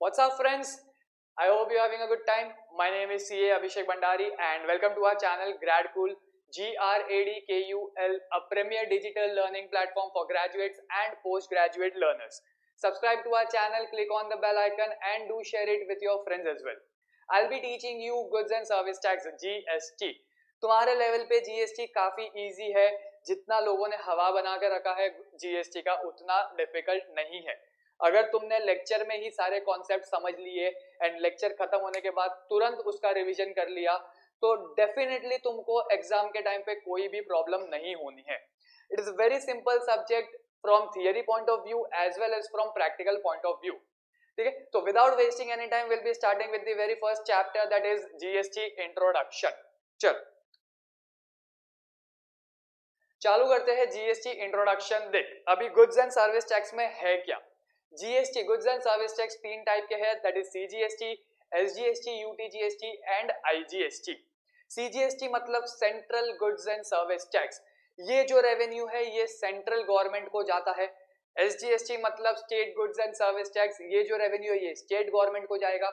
What's up, friends? I hope you're having a good time. My name is CA Abhishek Bhandari, and welcome to our channel GradKool, GRADKUL, a premier digital learning platform for graduates and postgraduate learners. Subscribe to our channel, click on the bell icon, and do share it with your friends as well. I'll be teaching you goods and service tax GST. तुम्हारे level पे GST काफी easy है. जितना लोगों ने हवा बना के रखा है GST का, उतना डिफिकल्ट नहीं है. अगर तुमने लेक्चर में ही सारे कॉन्सेप्ट समझ लिए एंड लेक्चर खत्म होने के बाद तुरंत उसका रिवीजन कर लिया, तो डेफिनेटली तुमको एग्जाम के टाइम पे कोई भी प्रॉब्लम नहीं होनी है. It is very simple subject from theory point of view as well as from practical point of view. ठीक है, तो without wasting any time will be starting with the very first chapter, that is GST introduction. चल चालू करते हैं GST introduction. देख, अभी goods and service tax में है क्या. GST goods and service tax तीन टाइप के हैं, that is CGST, SGST, UTGST and IGST. CGST मतलब central goods and service tax. ये जो रेवेन्यू है ये सेंट्रल गवर्नमेंट को जाता है. एसजीएसटी मतलब state goods and service tax. ये जो रेवेन्यू है ये स्टेट गवर्नमेंट को जाएगा.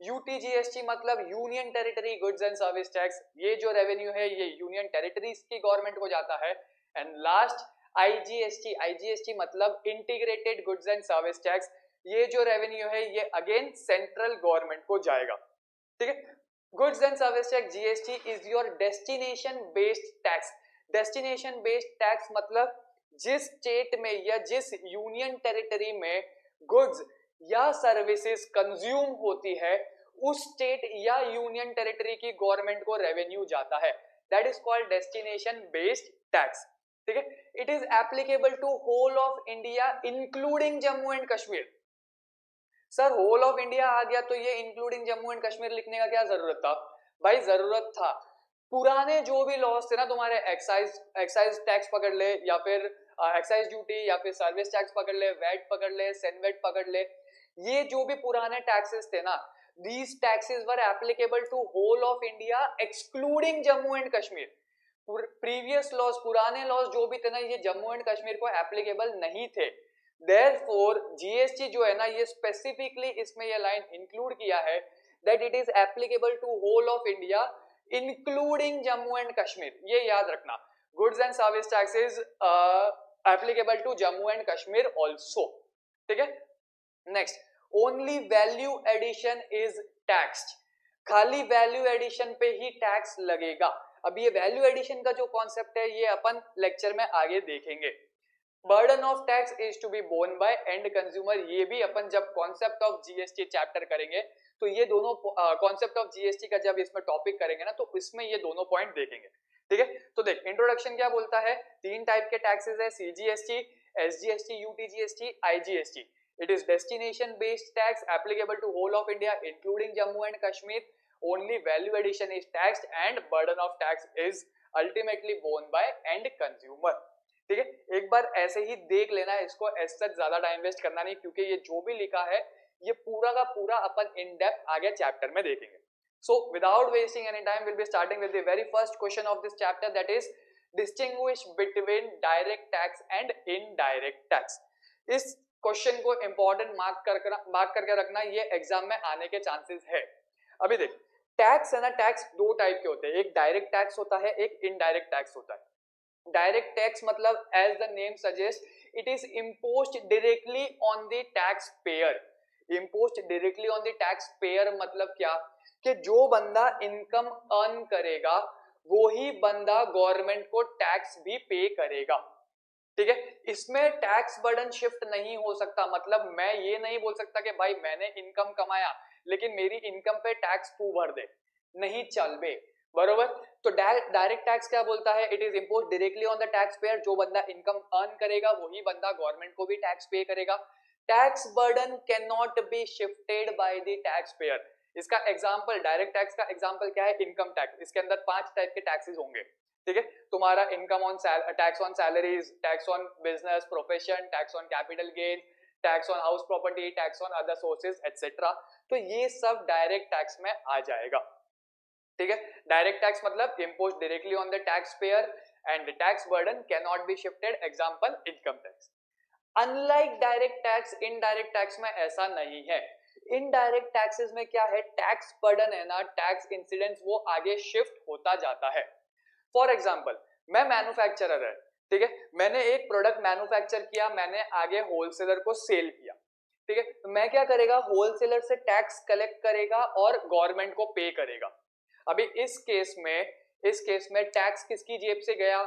यूटीजीएसटी मतलब union territory goods and service tax. ये जो रेवेन्यू है ये यूनियन टेरिटरीज की गवर्नमेंट को जाता है. And last IGST. आईजीएसटी मतलब integrated goods and service tax. ये जो रेवेन्यू है ये अगेन सेंट्रल गवर्नमेंट को जाएगा. ठीक है, goods and service tax GST is your destination based tax. Destination based tax मतलब जिस स्टेट में या जिस यूनियन टेरिटरी में गुड्स या सर्विसेज कंज्यूम होती है उस स्टेट या यूनियन टेरिटरी की गवर्नमेंट को रेवेन्यू जाता है. That is called destination based tax. ठीक है, it is applicable to whole of India including Jammu and Kashmir. Sir whole of India आ गया तो ये इंक्लूडिंग जम्मू एंड कश्मीर लिखने का क्या जरूरत था. भाई जरूरत था. पुराने जो भी लॉस थे ना तुम्हारे, एक्साइज टैक्स पकड़ ले या फिर एक्साइज ड्यूटी या फिर सर्विस टैक्स पकड़ ले, वैट पकड़ ले, सेनवेट पकड़ ले, ये जो भी पुराने टैक्सेस थे ना, these taxes were applicable to whole of India excluding Jammu and Kashmir. Previous loss, पुराने लॉस जो भी थे ना, ये जम्मू एंड कश्मीर को एप्लीकेबल नहीं थे. देयरफॉर जीएसटी जो है ना, ये स्पेसिफिकली इसमें ये लाइन इंक्लूड किया है that it is applicable to whole of India including Jammu and Kashmir. ये याद रखना, goods and service tax is applicable to Jammu and Kashmir also. ठीक है, next, only value addition is taxed. खाली वैल्यू एडिशन पे ही टैक्स लगेगा. अब ये वैल्यू एडिशन का जो कॉन्सेप्ट है ये अपन लेक्चर में आगे देखेंगे. Burden of tax is to be borne by end consumer. ये भी अपन जब कॉन्सेप्ट ऑफ जीएसटी चैप्टर करेंगे तो ये दोनों कॉन्सेप्ट ऑफ जीएसटी का जब इसमें टॉपिक करेंगे ना तो इसमें ये दोनों पॉइंट देखेंगे. ठीक है, तो देख इंट्रोडक्शन क्या बोलता है. तीन टाइप के टैक्सेस है, CGST, SGST, UTGST, IGST. It is destination based tax applicable to whole of India including Jammu and Kashmir. Only value addition is taxed and burden of tax is ultimately borne by end consumer. ठीक है, एक बार ऐसे ही देख लेना इसको, ऐसा ज्यादा time waste करना नहीं क्योंकि ये जो भी लिखा है ये पूरा का पूरा अपन इन डेप्थ आगे चैप्टर में देखेंगे. So without wasting any time we'll be starting with the very first question of this chapter, that is distinguish between direct tax and indirect tax. इस क्वेश्चन को इंपॉर्टेंट मार्क करके रखना, ये exam में आने के चांसेस है. अभी देख, टैक्स है ना, टैक्स दो टाइप के होते हैं, एक डायरेक्ट टैक्स होता है, एक इनडायरेक्ट टैक्स होता है. डायरेक्ट टैक्स मतलब as the name suggest it is imposed directly on the tax payer. Imposed directly on the tax payer मतलब क्या, कि जो बंदा इनकम अर्न करेगा वो ही बंदा गवर्नमेंट को टैक्स भी पे करेगा. ठीक है, इसमें टैक्स बर्डन शिफ्ट नहीं हो सकता. मतलब मैं ये नहीं बोल सकता कि भाई मैंने इनकम कमाया लेकिन मेरी इनकम पे टैक्स तू भर दे, नहीं चल बे. बरोबर, तो डायरेक्ट टैक्स क्या बोलता है, it is imposed directly on the tax pair. जो बंदा इनकम अर्न करेगा वही बंदा गवर्नमेंट को भी टैक्स पे करेगा. Tax burden can not be shifted by the tax pair. इसका एग्जांपल, डायरेक्ट टैक्स का एग्जांपल क्या है, इनकम टैक्स. इसके अंदर 5 टाइप के टैक्सेस होंगे. ठीक है, तुम्हारा income on tax on salaries, tax on business profession, tax on capital gain, tax on house property, tax on other sources etcetera. तो ये सब डायरेक्ट टैक्स में आ जाएगा. ठीक है, डायरेक्ट टैक्स मतलब imposed directly on the tax pair and the tax burden can not be shifted. Example income tax. Unlike direct tax, indirect tax में ऐसा नहीं है. इनडायरेक्ट टैक्सेस में क्या है, टैक्स बर्डन है ना, टैक्स इंसिडेंस वो आगे शिफ्ट होता जाता है। फॉर एग्जाम्पल, मैं मैन्युफैक्चरर है, ठीक है, मैंने एक प्रोडक्ट मैन्युफैक्चर किया, मैंने आगे होलसेलर को सेल किया, ठीक है, तो मैं क्या करेगा, होलसेलर से टैक्स कलेक्ट करेगा और गवर्नमेंट को पे करेगा। अभी इस केस में टैक्स किसकी जेब से गया,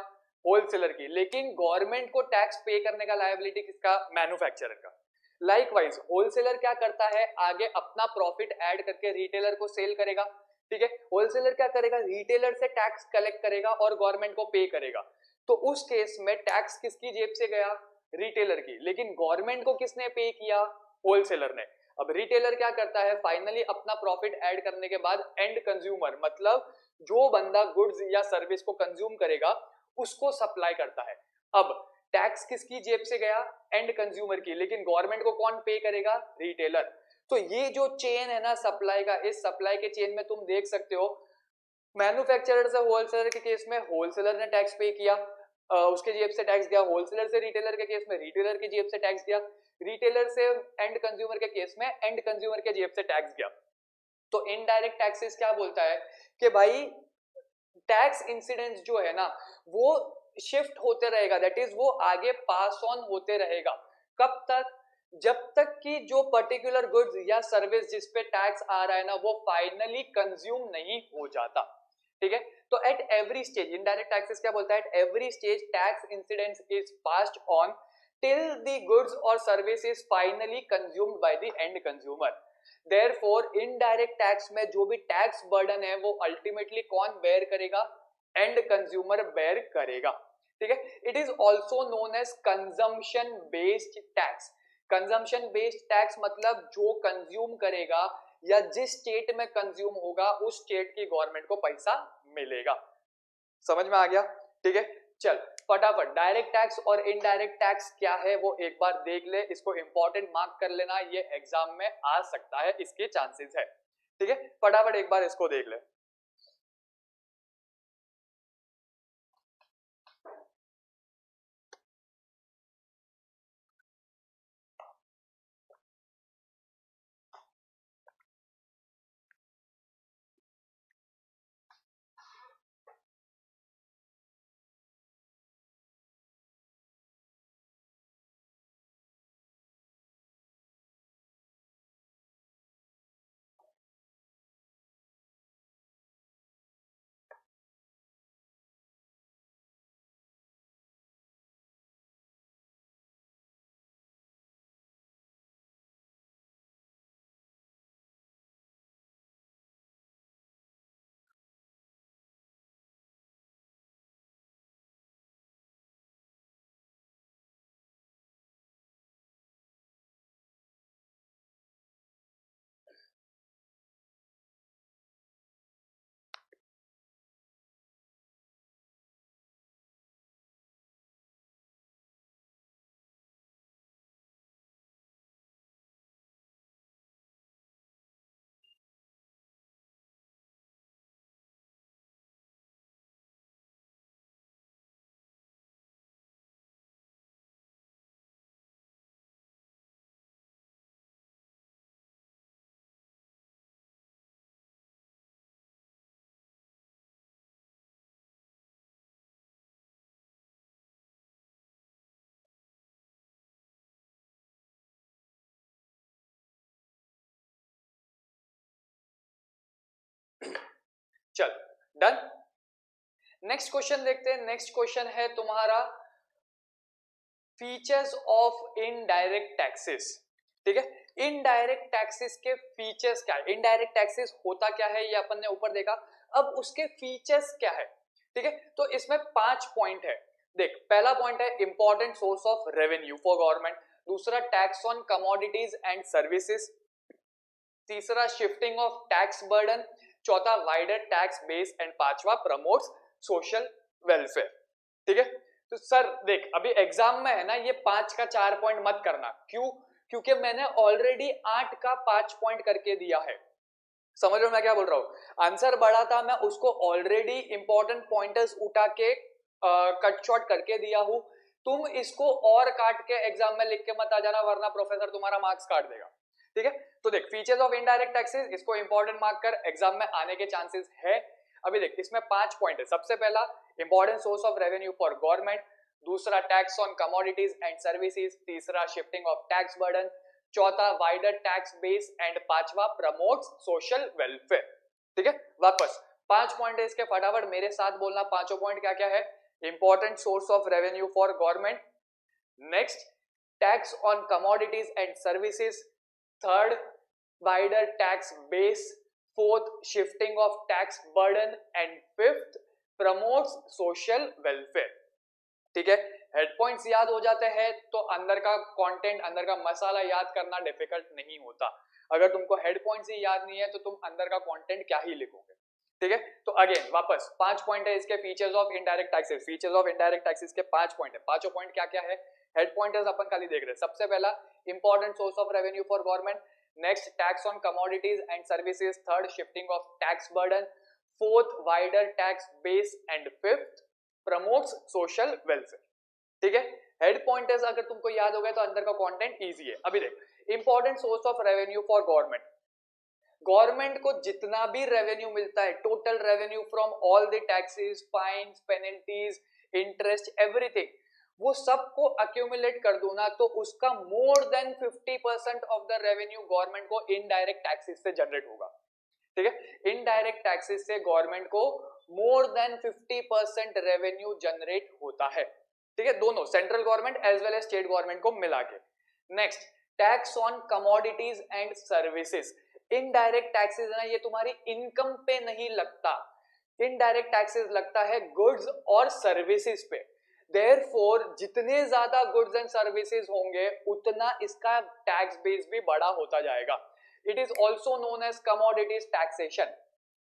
होलसेलर की, लेकिन गवर्नमेंट को टैक्स पे करने का लायबिलिटी किसका, मैन्युफैक्चरर का। लाइकवाइज होलसेलर क्या करता है, आगे अपना प्रॉफिट ऐड करके रिटेलर को सेल करेगा, ठीक है, होलसेलर क्या करेगा, रिटेलर से टैक्स कलेक्ट करेगा और गवर्नमेंट को पे करेगा। तो उस केस में टैक्स किसकी जेब से गया, रिटेलर की, लेकिन गवर्नमेंट को किसने पे किया, होलसेलर ने। अब रिटेलर क्या करता है, फाइनली अपना प्रॉफिट ऐड करने के बाद एंड कंज्यूमर, मतलब जो बंदा गुड्स या सर्विस को कंज्यूम करेगा उसको सप्लाई करता है। अब टैक्स किसकी जेब से गया, एंड कंज्यूमर की, लेकिन गवर्नमेंट को कौन पे करेगा, रिटेलर। तो ये जो चेन है ना सप्लाई का, इस सप्लाई के चेन में तुम देख सकते हो, मैन्युफैक्चरर से होलसेलर के केस में होलसेलर ने टैक्स पे किया, उसके जेब से टैक्स गया, होलसेलर से रिटेलर के केस में रिटेलर की जेब से टैक्स गया, रिटेलर से एंड कंज्यूमर के केस में एंड कंज्यूमर के जेब से टैक्स गया। तो इनडायरेक्ट टैक्सेस क्या बोलता है कि भाई टैक्स इंसिडेंस जो है ना वो शिफ्ट होते रहेगा, दैट इज वो आगे पास ऑन होते रहेगा। कब तक, जब तक कि जो पर्टिकुलर गुड्स या सर्विस जिस पे टैक्स आ रहा है ना वो फाइनली कंज्यूम नहीं हो जाता, ठीक है। तो at every stage indirect taxes क्या बोलता है, at every stage tax incidence is passed on till the goods or service is finally consumed by the end consumer। Therefore indirect tax में जो भी टैक्स बर्डन है वो अल्टीमेटली कौन bear करेगा, एंड कंज्यूमर बेयर करेगा, ठीक है। It is also known as consumption based tax. Consumption based tax मतलब जो कंज्यूम करेगा या जिस स्टेट में कंज्यूम होगा उस स्टेट की गवर्नमेंट को पैसा मिलेगा। समझ में आ गया, ठीक है। चल फटाफट डायरेक्ट टैक्स और इनडायरेक्ट टैक्स क्या है वो एक बार देख ले, इसको इंपॉर्टेंट मार्क कर लेना, ये एग्जाम में आ सकता है, इसके चांसेस है, ठीक है। फटाफट एक बार इसको देख ले। चल डन। नेक्स्ट क्वेश्चन देखते हैं। नेक्स्ट क्वेश्चन है तुम्हारा फीचर्स ऑफ इनडायरेक्ट टैक्सेस, ठीक है। इनडायरेक्ट टैक्सेस के फीचर्स क्या है, इनडायरेक्ट टैक्सेस होता क्या है ये अपन ने ऊपर देखा, अब उसके फीचर्स क्या है, ठीक है। तो इसमें 5 पॉइंट है। देख पहला पॉइंट है important source of revenue for government, दूसरा tax on commodities and services, तीसरा शिफ्टिंग ऑफ टैक्स बर्डन, चौथा वाइडर टैक्स बेस एंड पांचवा प्रमोट्स सोशल वेलफेयर, ठीक है। तो सर देख अभी एग्जाम में है ना ये 5 का 4 पॉइंट मत करना, क्यों, क्योंकि मैंने ऑलरेडी 8 का 5 पॉइंट करके दिया है। समझ लो मैं क्या बोल रहा हूं, आंसर बड़ा था, मैं उसको ऑलरेडी इंपॉर्टेंट पॉइंटर्स उठा के कट शॉर्ट करके दिया हूं। तुम इसको और काट के एग्जाम में लिख के मत आ जाना वरना प्रोफेसर तुम्हारा मार्क्स काट देगा, ठीक है। तो देख फीचर्स ऑफ इनडायरेक्ट टैक्सेस, इसको इंपॉर्टेंट मार्क कर, एग्जाम में आने के चांसेस है। अभी देख इसमें 5 पॉइंट है। सबसे पहला important source of revenue for government, दूसरा tax on commodities and services, तीसरा शिफ्टिंग ऑफ टैक्स बर्डन, चौथा वाइडर टैक्स बेस एंड पांचवा प्रमोट्स सोशल वेलफेयर। ठीक है, वापस 5 पॉइंट है इसके, फटाफट मेरे साथ बोलना। पांचों पॉइंट क्या क्या है? Important source of revenue for government, next tax on commodities and services, third wider tax base, fourth shifting of tax burden and fifth promotes social welfare। ठीक है, हेड पॉइंट्स याद हो जाते हैं तो अंदर का कंटेंट, अंदर का मसाला याद करना डिफिकल्ट नहीं होता। अगर तुमको हेड पॉइंट्स ही याद नहीं है तो तुम अंदर का कंटेंट क्या ही लिखोगे। ठीक है, तो अगेन वापस 5 पॉइंट है इसके, features of indirect taxes. Features of indirect taxes के 5 पॉइंट है। पांचों पॉइंट क्या क्या है? हेड पॉइंटर्स अपन खाली देख रहे हैं। सबसे पहला important source of revenue for government, next tax on commodities and services, third shifting of tax burden, fourth wider tax base and fifth promotes social welfare. ठीक है, हेड पॉइंटर्स अगर तुमको याद हो गए तो अंदर का कंटेंट इजी है। अभी देख important source of revenue for government, government को जितना भी रेवेन्यू मिलता है, total revenue from all the taxes, fines, penalties, interest, everything, वो सबको अक्यूमुलेट कर दो ना तो उसका more than 50% of the revenue government को इनडायरेक्ट टैक्सेस से जनरेट होगा। ठीक है, इनडायरेक्ट टैक्सेस से गवर्नमेंट को मोर देन 50% रेवेन्यू जनरेट होता है। ठीक है, दोनों central government as well as state government को मिला के। Next tax on commodities and services, indirect taxes है ना, ये तुम्हारी इनकम पे नहीं लगता, इनडायरेक्ट टैक्सेस लगता है गुड्स और सर्विसेज पे। देयरफॉर जितने ज्यादा गुड्स एंड सर्विसेज होंगे उतना इसका टैक्स बेस भी बड़ा होता जाएगा। It is also known as commodities taxation.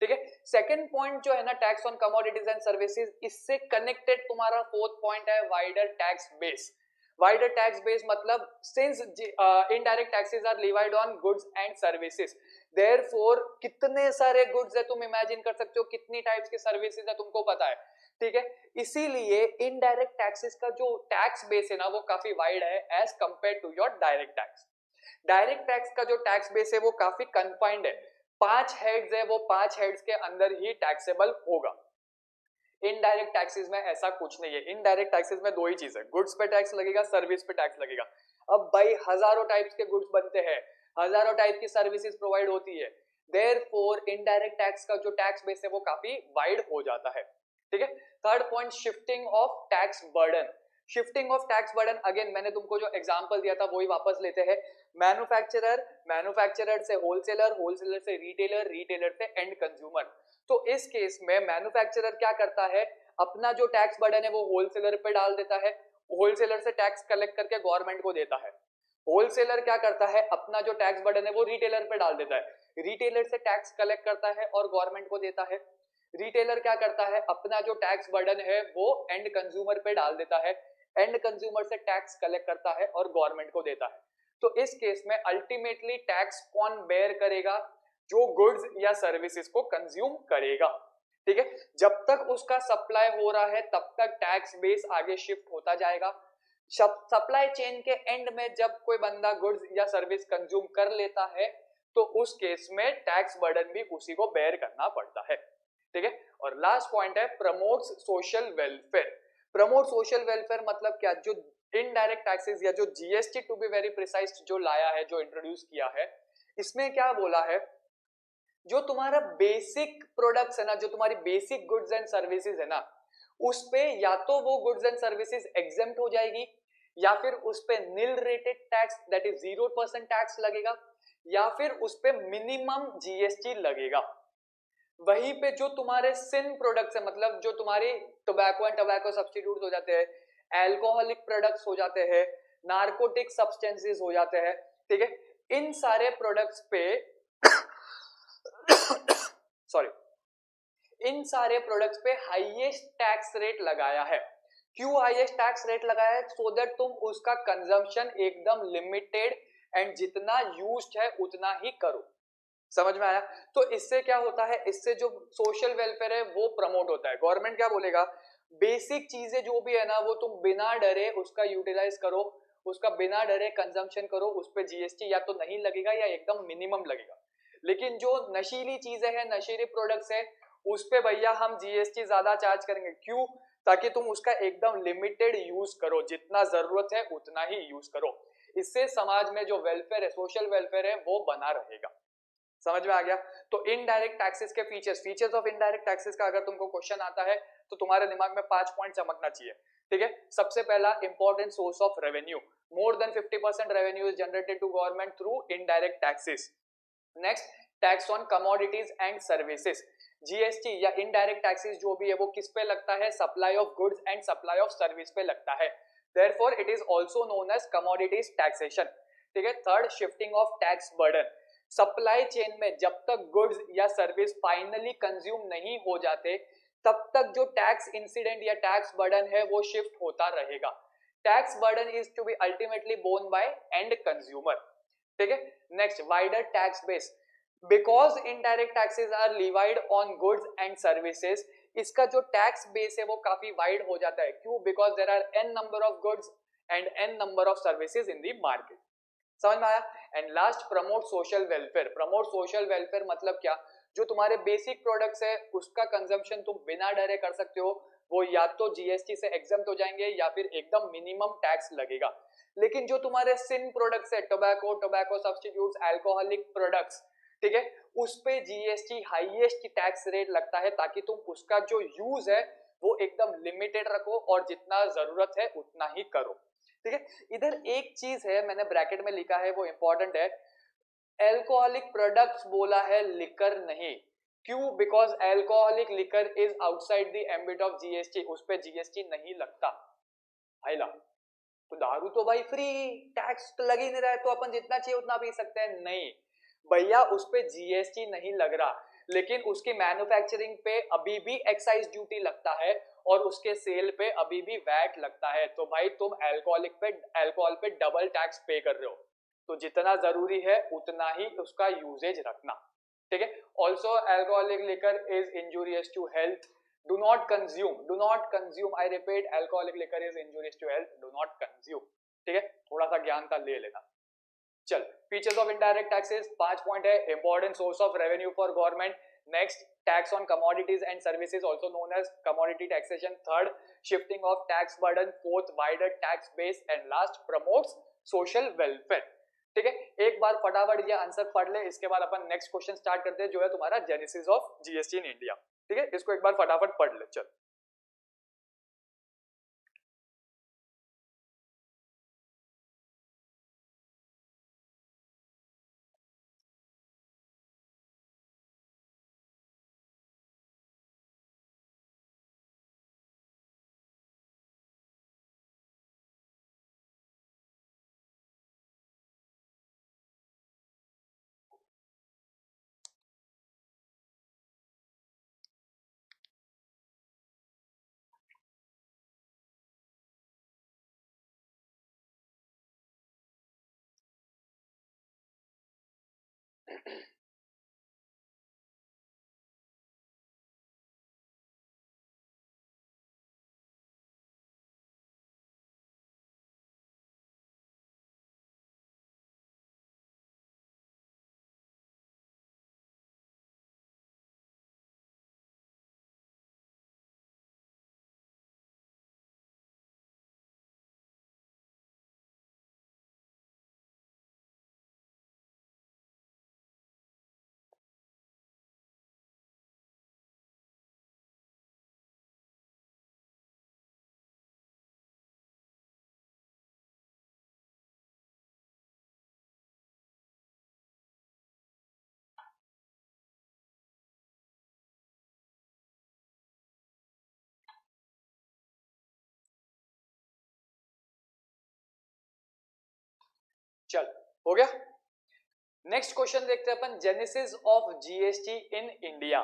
ठीक है, सेकंड पॉइंट जो है ना tax on commodities and services, इससे कनेक्टेड तुम्हारा फोर्थ पॉइंट है wider tax base. Wider tax base मतलब since indirect taxes are levied on goods and services, therefore कितने सारे गुड्स है तुम इमेजिन कर सकते हो, कितनी टाइप्स के सर्विसेज है तुमको पता है। ठीक है, इसीलिए इनडायरेक्ट टैक्सेस का जो टैक्स बेस है ना वो काफी वाइड है as compare to your direct tax. Direct tax का जो टैक्स बेस है वो काफी कन्फाइंड है, 5 हेड्स है, वो 5 हेड्स के अंदर ही टैक्सेबल होगा। इनडायरेक्ट टैक्सेस में ऐसा कुछ नहीं है। इनडायरेक्ट टैक्सेस में दो ही चीज है, गुड्स पे टैक्स लगेगा, सर्विस पे टैक्स लगेगा। अब भाई हजारों टाइप्स के गुड्स बनते हैं, हजारों टाइप की सर्विसेज प्रोवाइड होती है, देयरफॉर इनडायरेक्ट टैक्स का जो टैक्स बेस है वो काफी वाइड हो जाता है। ठीक है, third point shifting of tax burden. Shifting of tax burden, again मैंने तुमको जो एग्जांपल दिया था वही वापस लेते हैं। मैन्युफैक्चरर से होलसेलर, होलसेलर से रिटेलर, रिटेलर से एंड कंज्यूमर। तो इस केस में मैन्युफैक्चरर क्या करता है, अपना जो टैक्स बर्डन है वो होलसेलर पे डाल देता है, होलसेलर से टैक्स कलेक्ट करके गवर्नमेंट को देता है। होलसेलर क्या करता है, अपना जो टैक्स बर्डन है वो रिटेलर पे डाल देता है, रिटेलर से टैक्स कलेक्ट करता है और गवर्नमेंट को देता है। रिटेलर क्या करता है, अपना जो टैक्स बर्डन है वो एंड कंज्यूमर पे डाल देता है, एंड कंज्यूमर से टैक्स कलेक्ट करता है और गवर्नमेंट को देता है। तो इस केस में अल्टीमेटली टैक्स कौन बेयर करेगा, जो गुड्स या सर्विसेज को कंज्यूम करेगा। ठीक है, जब तक उसका सप्लाई हो रहा है तब तक टैक्स बेस आगे शिफ्ट होता जाएगा। सप्लाई चेन के एंड में जब कोई बंदा गुड्स या सर्विस कंज्यूम कर लेता है तो उस केस में टैक्स बर्डन भी उसी को बेयर करना पड़ता है। ठीक है, और लास्ट पॉइंट है promotes social welfare. Promote social welfare मतलब क्या, जो इनडायरेक्ट टैक्सेस या जो GST to be very precise जो लाया है, जो इंट्रोड्यूस किया है, इसमें क्या बोला है, जो तुम्हारा बेसिक प्रोडक्ट्स है ना, जो तुम्हारी बेसिक गुड्स एंड सर्विसेज है ना, उस पे या तो वो गुड्स एंड सर्विसेज एग्जेम्प्ट हो जाएगी, या फिर उस पे nil rated tax that is 0% tax लगेगा, या फिर उस पे मिनिमम जीएसटी लगेगा। वहीं पे जो तुम्हारे सिन प्रोडक्ट्स है, मतलब जो तुम्हारी टोबैको एंड टोबैको सब्स्टिट्यूट हो जाते हैं, एल्कोहलिक प्रोडक्ट्स हो जाते हैं, नार्कोटिक सब्सटेंसेस हो जाते हैं, ठीक है, इन सारे प्रोडक्ट्स पे सॉरी, इन सारे प्रोडक्ट्स पे हाईएस्ट टैक्स रेट लगाया है। क्यों हाईएस्ट टैक्स रेट लगाया है? सो दैट तुम उसका कंजम्पशन एकदम लिमिटेड एंड जितना यूज्ड है उतना ही करो। समझ में आया? तो इससे क्या होता है, इससे जो सोशल वेलफेयर है वो प्रमोट होता है। गवर्नमेंट क्या बोलेगा, बेसिक चीजें जो भी है ना वो तुम बिना डरे उसका यूटिलाइज करो, उसका बिना डरे कंजम्पशन करो, उस पे जीएसटी या तो नहीं लगेगा या एकदम मिनिमम लगेगा। लेकिन जो नशीली चीजें हैं, नशीली प्रोडक्ट्स है, उस पे भैया हम जीएसटी ज्यादा चार्ज करेंगे। क्यों? ताकि तुम उसका एकदम लिमिटेड यूज करो, जितना जरूरत है उतना ही यूज करो। इससे समाज में जो वेलफेयर है, सोशल वेलफेयर है, वो बना रहेगा। समझ में आ गया? तो इनडायरेक्ट टैक्सेस के फीचर्स ऑफ इनडायरेक्ट टैक्सेस का अगर तुमको क्वेश्चन आता है तो तुम्हारे दिमाग में 5 पॉइंट चमकना चाहिए। ठीक है, सबसे पहला important source of revenue, more than 50% revenue is generated to government through indirect taxes. Next, tax on commodities and services. GST या इनडायरेक्ट टैक्सेस जो भी है वो किस पे लगता है? Supply of goods and supply of service पे लगता है। Therefore it is also known as commodities taxation. ठीक है। Third, shifting of tax burden. Supply chain में जब तक गुड्स या सर्विस फाइनली कंज्यूम नहीं हो जाते तब तक जो टैक्स इंसिडेंट या टैक्स बर्डन है वो शिफ्ट होता रहेगा। Tax burden is to be ultimately borne by end consumer. ठीक है। Next, wider tax base. Because indirect taxes are levied on goods and services, इसका जो टैक्स बेस है वो काफी वाइड हो जाता है। क्यों? Because there are n number of goods and n number of services in the market. समझ में आया? And last, promote social welfare. Promote social welfare मतलब क्या? जो तुम्हारे बेसिक प्रोडक्ट्स है उसका कंजम्पशन तुम बिना डरे कर सकते हो, वो या तो जीएसटी से एग्जम्प्ट हो जाएंगे या फिर एकदम मिनिमम टैक्स लगेगा। लेकिन जो तुम्हारे सिन प्रोडक्ट्स है, tobacco, tobacco substitutes, alcoholic products, ठीक है, उस पे जीएसटी हाईएस्ट टैक्स रेट लगता है ताकि तुम उसका जो यूज है वो एकदम लिमिटेड रखो और जितना जरूरत है उतना ही करो। ठीक है। इधर एक चीज है मैंने ब्रैकेट में लिखा है वो इंपॉर्टेंट है, अल्कोहलिक प्रोडक्ट्स बोला है, लिकर नहीं। क्यों? Because alcoholic liquor is outside the ambit of GST, उस पे जीएसटी नहीं लगता। भाईला, तो दारू तो भाई फ्री, टैक्स तो लग ही नहीं रहा है तो अपन जितना चाहिए उतना पी सकते हैं। नहीं भैया, उस पे जीएसटी नहीं लग रहा, लेकिन उसकी मैन्युफैक्चरिंग पे अभी भी एक्साइज ड्यूटी लगता है और उसके सेल पे अभी भी वैट लगता है। तो भाई तुम अल्कोहल पे डबल टैक्स पे कर रहे हो, तो जितना जरूरी है उतना ही उसका यूजेज रखना। ठीक है। Also alcoholic liquor is injurious to health, do not consume, I repeat, alcoholic liquor is injurious to health, do not consume. ठीक है, थोड़ा सा ज्ञान का ले लेना। चल, features of indirect taxes 5 point है। Important source of revenue for government. Next, tax on commodities and services also known as commodity taxation. Third, shifting of tax burden. Fourth, wider tax base. And last, promotes social welfare. ठीक है, एक बार फटाफट ये answer पढ़ ले, इसके बाद अपन next question start करते हैं जो है तुम्हारा genesis of GST in India. ठीक है, इसको एक बार फटाफट पढ़ ले। चल, चल, हो गया। नेक्स्ट क्वेश्चन देखते हैं अपन, genesis of GST in India.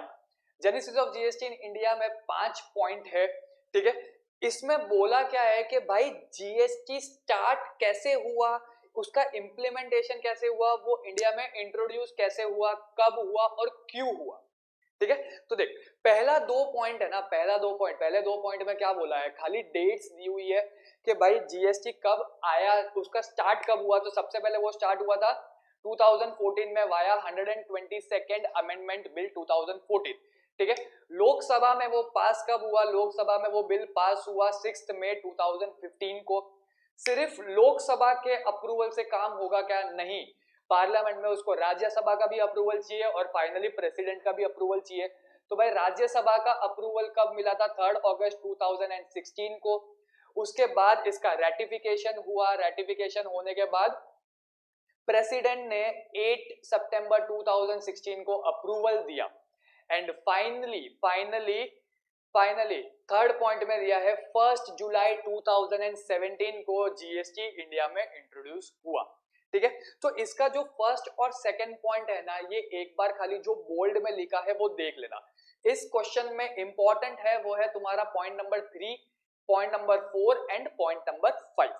Genesis of GST in India में 5 पॉइंट है। ठीक है, इसमें बोला क्या है कि भाई जीएसटी स्टार्ट कैसे हुआ, उसका इंप्लीमेंटेशन कैसे हुआ, वो इंडिया में इंट्रोड्यूस कैसे हुआ, कब हुआ और क्यों हुआ। ठीक है। तो देख पहला 2 पॉइंट है ना, पहले दो पॉइंट में क्या बोला है, खाली डेट्स दी हुई है कि भाई जीएसटी कब आया, उसका स्टार्ट कब हुआ। तो सबसे पहले वो स्टार्ट हुआ था 2014 में वाया 122nd अमेंडमेंट बिल 2014। ठीक है। लोकसभा में वो पास कब हुआ, लोकसभा में वो बिल पास हुआ 6 मई 2015 को। सिर्फ लोकसभा के अप्रूवल से काम होगा क्या, नहीं, पार्लियामेंट में उसको राज्यसभा का भी अप्रूवल चाहिए और फाइनली प्रेसिडेंट का भी अप्रूवल चाहिए। तो भाई राज्यसभा का अप्रूवल कब मिला था, 3 अगस्त 2016 को। उसके बाद इसका रेटिफिकेशन हुआ, रेटिफिकेशन होने के बाद प्रेसिडेंट ने 8 सितंबर 2016 को अप्रूवल दिया एंड फाइनली थर्ड पॉइंट में दिया है 1 जुलाई 2017 को जीएसटी इंडिया में इंट्रोड्यूस हुआ। ठीक है। तो इसका जो फर्स्ट और सेकंड पॉइंट है ना, ये एक बार खाली जो बोल्ड में लिखा है वो देख लेना। इस क्वेश्चन में इंपॉर्टेंट है वो है तुम्हारा point number 3, point number 4 and point number 5।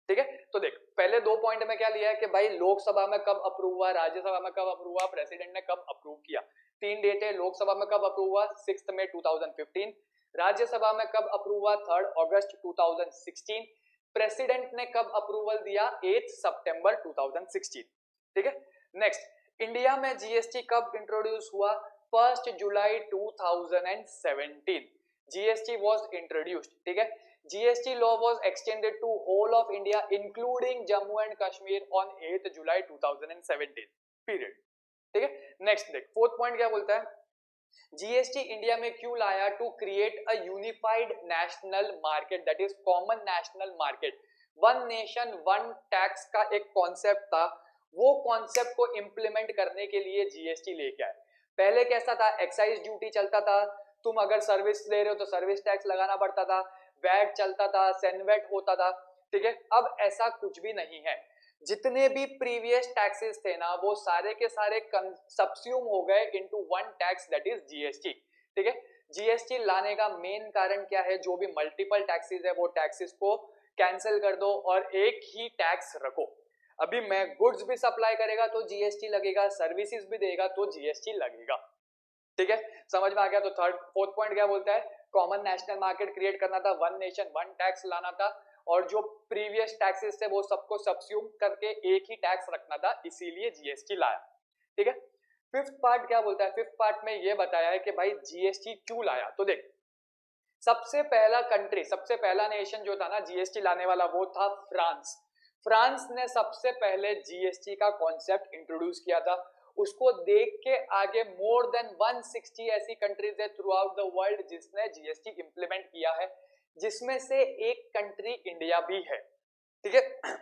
ठीक है। तो देख पहले 2 पॉइंट में क्या लिया है कि भाई लोकसभा में कब अप्रूव हुआ, राज्यसभा में कब अप्रूव हुआ, प्रेसिडेंट ने कब अप्रूव किया। 3 डेट है, लोकसभा में कब अप्रूव हुआ 6 मई 2015, राज्यसभा में कब अप्रूव हुआ 3 अगस्त 2016, प्रेसिडेंट ने कब अप्रूवल दिया 8 सितंबर 2016। ठीक है। नेक्स्ट, इंडिया में जीएसटी कब इंट्रोड्यूस हुआ, 1 जुलाई 2017 जीएसटी वाज इंट्रोड्यूस्ड। ठीक है। GST law was extended to whole of India including Jammu and Kashmir on 8 July 2017 period। ठीक है। नेक्स्ट देख फोर्थ पॉइंट क्या बोलता है, जीएसटी इंडिया में क्यों लाया, to create a unified national market, that is common national market. One nation one tax का एक कॉन्सेप्ट था, वो कॉन्सेप्ट को इंप्लीमेंट करने के लिए जीएसटी लेके आए। पहले कैसा था, एक्साइज ड्यूटी चलता था, तुम अगर सर्विस ले रहे हो तो सर्विस टैक्स लगाना पड़ता था, वैट चलता था, सेनवेट होता था। ठीक है। अब ऐसा कुछ भी नहीं है, जितने भी प्रीवियस टैक्सेस थे ना वो सारे के सारे सब्स्यूम हो गए into one tax, that is GST. ठीक है। जीएसटी लाने का मेन कारण क्या है, जो भी मल्टीपल टैक्सेस है वो टैक्सेस को कैंसिल कर दो और एक ही टैक्स रखो। अभी मैं गुड्स भी सप्लाई करेगा तो जीएसटी लगेगा, सर्विसेज भी देगा तो जीएसटी लगेगा। ठीक है, समझ में आ गया। तो फोर्थ पॉइंट क्या बोलता है, कॉमन नेशनल मार्केट क्रिएट करना था, वन नेशन वन टैक्स लाना था और जो प्रीवियस टैक्सेस थे वो सबको सब्स्यूम करके एक ही टैक्स रखना था, इसीलिए जीएसटी लाया। ठीक है। फिफ्थ पार्ट क्या बोलता है, फिफ्थ पार्ट में ये बताया है कि भाई जीएसटी क्यों लाया। तो देख सबसे पहला नेशन जो था ना जीएसटी लाने वाला वो था फ्रांस। फ्रांस ने सबसे पहले जीएसटी का कॉन्सेप्ट इंट्रोड्यूस किया था। उसको देख के आगे मोर देन 160 ऐसी कंट्रीज है थ्रू आउट द वर्ल्ड जिसने जीएसटी इंप्लीमेंट किया है, जिसमें से एक कंट्री इंडिया भी है। ठीक है।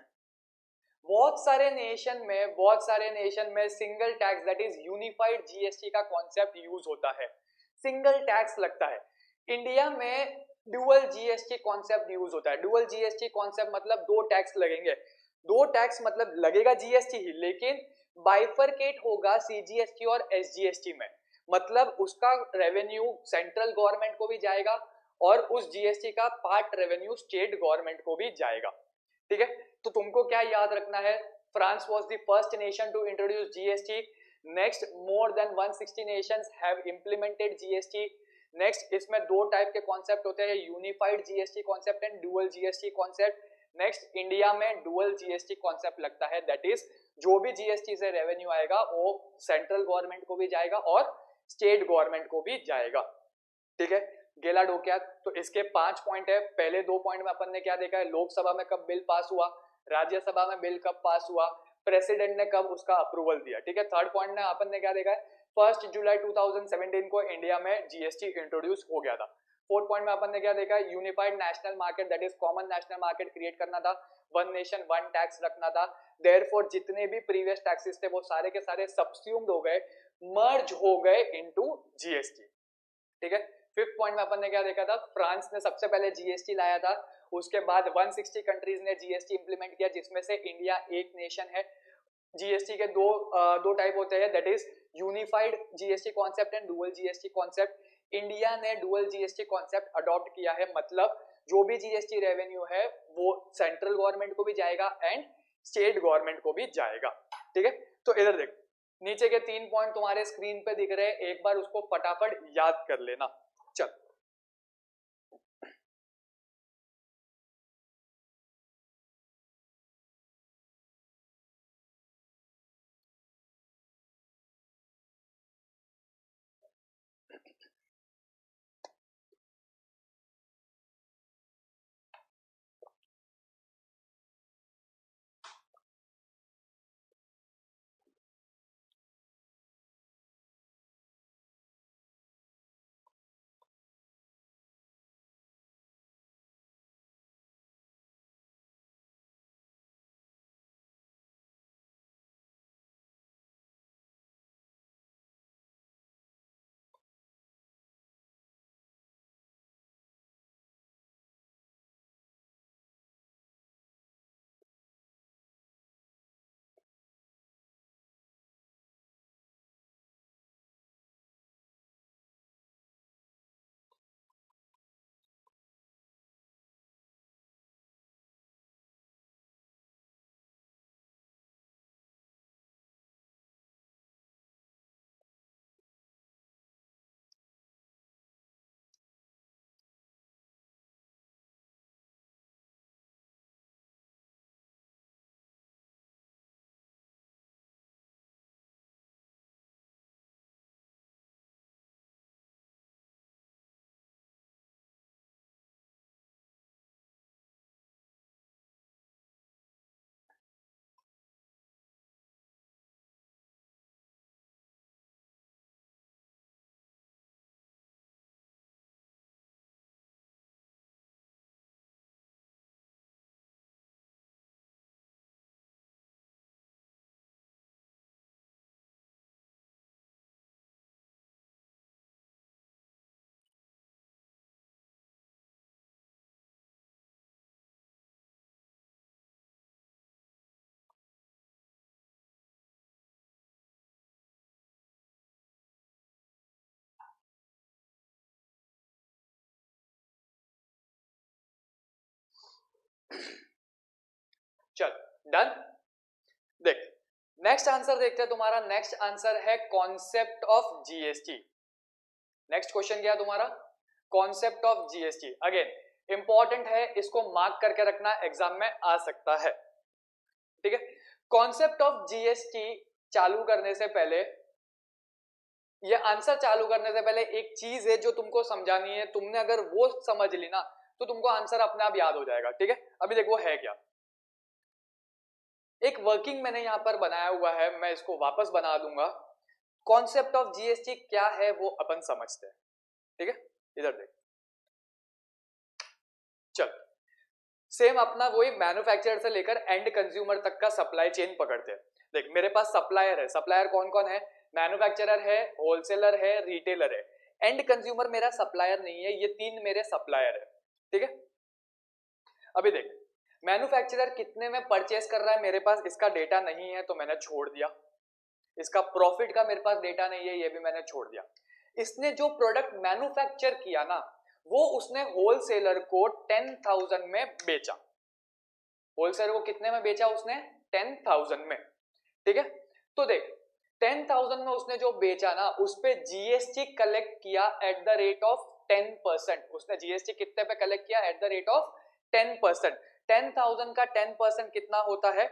बहुत सारे नेशन में single tax that is unified GST का कॉन्सेप्ट यूज होता है, सिंगल टैक्स लगता है। इंडिया में डुअल जीएसटी कॉन्सेप्ट यूज होता है। डुअल जीएसटी कॉन्सेप्ट मतलब दो टैक्स लगेंगे, दो टैक्स मतलब लगेगा जीएसटी ही, लेकिन बाइफरकेट होगा सीजीएसटी और एसजीएसटी में। मतलब उसका रेवेन्यू सेंट्रल गवर्नमेंट को भी जाएगा और उस जीएसटी का पार्ट रेवेन्यू स्टेट गवर्नमेंट को भी जाएगा। ठीक है। तो तुमको क्या याद रखना है, France was the first nation to introduce GST. Next, more than 160 nations have implemented GST. Next, इसमें दो टाइप के कॉन्सेप्ट होते हैं, unified GST concept and dual GST concept. Next, India में डुअल जीएसटी कॉन्सेप्ट लगता है, दैट इज जो भी जीएसटी से रेवेन्यू आएगा वो सेंट्रल गवर्नमेंट को भी जाएगा और स्टेट गवर्नमेंट को भी जाएगा। ठीक है, गेला डोक्या। तो इसके 5 पॉइंट है। पहले 2 पॉइंट में अपन ने क्या देखा है, लोकसभा में कब बिल पास हुआ, राज्यसभा में बिल कब पास हुआ, प्रेसिडेंट ने कब उसका अप्रूवल दिया। ठीक है। थर्ड पॉइंट में अपन ने क्या देखा है, 1 जुलाई 2017 को इंडिया में जीएसटी इंट्रोड्यूस हो गया था। फोर्थ पॉइंट में अपन ने क्या देखा, unified national market that is common national market create करना था, वन नेशन वन टैक्स रखना था। देयरफॉर जितने भी प्रीवियस टैक्सेस थे वो सारे के सारे सब्स्यूम्ड हो गए, मर्ज हो गए इनटू जीएसटी। ठीक है। फिफ्थ पॉइंट में अपन ने क्या देखा था, फ्रांस ने सबसे पहले जीएसटी लाया था, उसके बाद 160 कंट्रीज ने जीएसटी इंप्लीमेंट किया, जिसमें से इंडिया एक नेशन है। जीएसटी के दो टाइप होते हैं, that is unified GST concept and dual GST concept. India ने डुअल जीएसटी कॉन्सेप्ट अडॉप्ट किया है, मतलब जो भी जीएसटी रेवेन्यू है वो सेंट्रल गवर्नमेंट को भी जाएगा एंड स्टेट गवर्नमेंट को भी जाएगा। ठीक है। तो इधर देख, नीचे के 3 पॉइंट तुम्हारे स्क्रीन पे दिख रहे हैं, एक बार उसको फटाफट याद कर लेना। चल चल डन। देख नेक्स्ट आंसर देखते हैं तुम्हारा। नेक्स्ट आंसर है concept of GST. Next question क्या है तुम्हारा? Concept of GST. Again important है, इसको मार्क करके रखना, एग्जाम में आ सकता है। ठीक है, कॉन्सेप्ट ऑफ जीएसटी चालू करने से पहले, ये आंसर चालू करने से पहले एक चीज है जो तुमको समझानी है। तुमने अगर वो समझ ली ना तो तुमको आंसर अपने आप याद हो जाएगा। ठीक है, अभी देखो है क्या। एक वर्किंग मैंने यहां पर बनाया हुआ है, मैं इसको वापस बना दूंगा। कॉन्सेप्ट ऑफ जीएसटी क्या है वो अपन समझते हैं। ठीक है, इधर देख। चल सेम अपना वही मैन्युफैक्चरर से लेकर एंड कंज्यूमर तक का सप्लाई चेन पकड़ते हैं। देख मेरे पास सप्लायर है। सप्लायर कौन कौन है? मैन्युफैक्चरर है, होलसेलर है, रिटेलर है। एंड कंज्यूमर मेरा सप्लायर नहीं है, ये 3 मेरे सप्लायर है। ठीक है, अभी देख मैन्युफैक्चरर कितने में परचेस कर रहा है मेरे पास इसका डेटा नहीं है तो मैंने छोड़ दिया। इसका प्रॉफिट का मेरे पास डेटा नहीं है, ये भी मैंने छोड़ दिया। इसने जो प्रोडक्ट मैन्युफैक्चर किया ना वो उसने होलसेलर को 10,000 में बेचा। होलसेलर को कितने में बेचा उसने? 10,000 में। ठीक है, तो देख 10,000 में उसने जो बेचा ना उस पे जीएसटी कलेक्ट किया एट द रेट ऑफ 10%। उसने जीएसटी कितने पे कलेक्ट किया? At the rate of 10%। 10,000 का 10% कितना होता है?